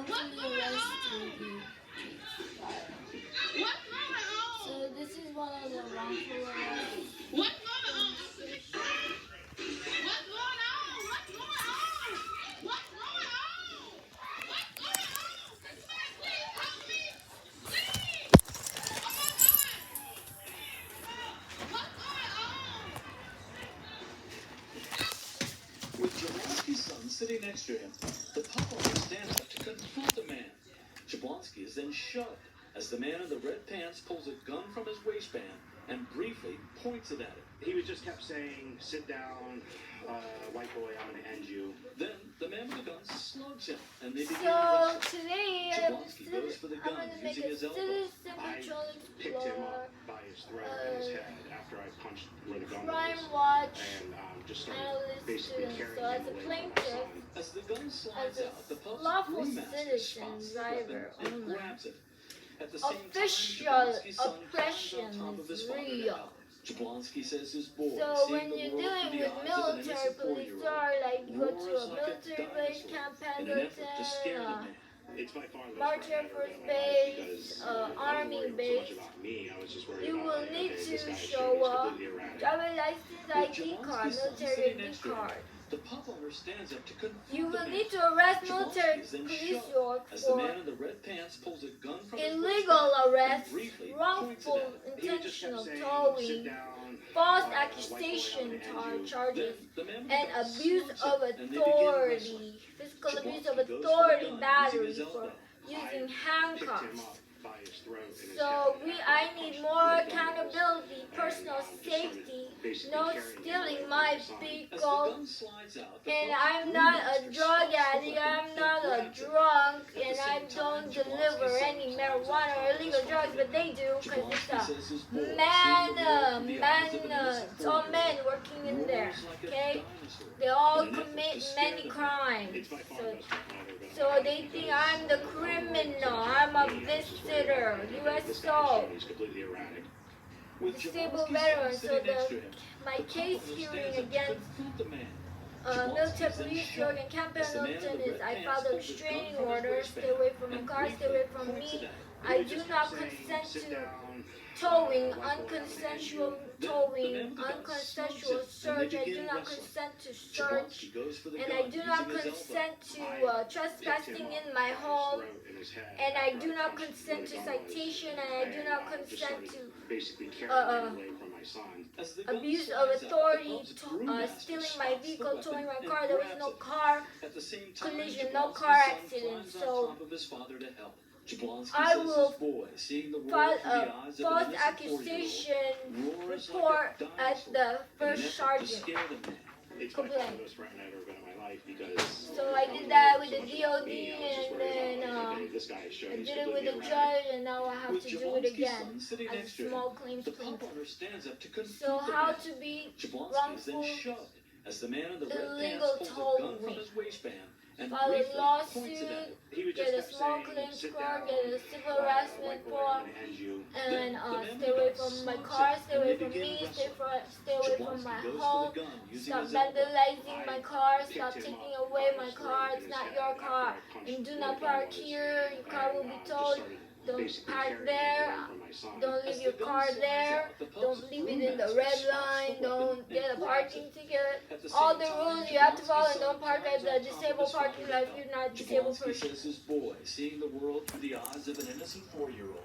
wrongfully arrested you. So this is one of the wrongful arrests. What's going on? What's going on? What's going on? What's going on? What's going on? Please help me. Please. Oh my God. What's going on? With Jablonski's son sitting next to him, the pop owner stands up to confront the man. Jablonski is then shoved as the man in the red pants pulls a gun from his waistband and briefly points it at him. He was just kept saying, sit down, white boy, I'm going to end you. Then the man with the gun slugs him and they begin So wrestling. today Jablonski goes for the I'm gun going to make using a his elbow. citizen I patrol picked him explorer, up by his throat and his head after I punched where the gun crime was. watch, And just started analyst basically student. carrying So as a him away from my plaintiff, son. As the gun slides as a out, the pub's lawful brewmaster citizen, spots the driver, weapon and owner. grabs it. At the same Official time, Jablonski's son oppression climbs on top of his is father to real. help. Jablonski says his boy, So seeing when the you're world dealing through with the eyes of an military innocent police, 4-year-old, or like you go to a roars like a military base, dinosaur Camp in an effort to scare the Pendleton, man. It's by far the March best Air I've ever Force been in my life Base, because I wasn't Army worried so base, much about me. I was just worried you about, will like, need okay, to this guy show is up completely erratic. driver license, With ID card, Jablonski's son military sitting ID next to him, card. the pub owner stands up to confront You the will man. need to arrest Jablonski military is then police shoved work as the for man in the red pants pulls a gun from his illegal waistband arrest, and briefly points wrongful it at him. He was just kept intentional saying, sit towing, down, false white boy, accusation I'm gonna end you. charges, Then the man with and the gun abuse slugs of him, and they begin wrestling. authority, physical abuse of Jablonski goes for the authority, gun battery using his for elbow. using Picked him handcuffs. up by his throat and his So head I after need punched more where the gun was. accountability, personal just started safety, basically no carrying him stealing away my from my son. As the vehicle. gun slides out, the And pub's I'm not a brewmaster drug spots the addict, weapon I'm and not a grabs it. drunk, At the and I same time, don't Jablonski's deliver son any climbs on marijuana top or of his illegal drugs, father. but they do, because it's Jablonski says his boy, seeing the world through the eyes of an innocent it's all 4-year-old, men working in there, roars like a okay? dinosaur They all in an effort to commit scare many the man. crimes. It's by far the best weapon I've ever been in So my life they think because I'm the criminal, I'm a visitor, this guy USO, is completely erratic. With disabled Jablonski's veteran. son So sitting next to him, my the case pub owner hearing stands up to against confront the man. military police work in Camp Pendelton is I filed a restraining order, stay away from my car, stay away from me. I do not consent to towing, unconsensual towing, unconsensual search. I do not consent to search, and I do not consent to trespassing in my home, and I do not consent to citation, and I do not consent to basically carrying him away from my son. abuse of authority, stealing my vehicle, towing my car. There was no car collision, no car accident. So I will file a false accusation report at the first sergeant. It's by far the best threat I've ever been in my life because. So I did that with the DUID, and then this guy is I did it with the judge, and now I have to do it again as a small claims plaintiff. So how to be wrongful, illegal towing, file a lawsuit, get a small claims score, get a civil harassment form, and stay away from my car, stay away from me, stay away from my home, stop vandalizing my car, stop taking away my car, it's not your car, and do not park here, your car will be towed, don't park there, don't leave your car there, don't leave it in the red line, don't get a parking ticket, all the rules you have to follow, and don't park at the disabled parking lot if you're not a disabled person. Says his boy, seeing the world through the eyes of an innocent 4-year-old.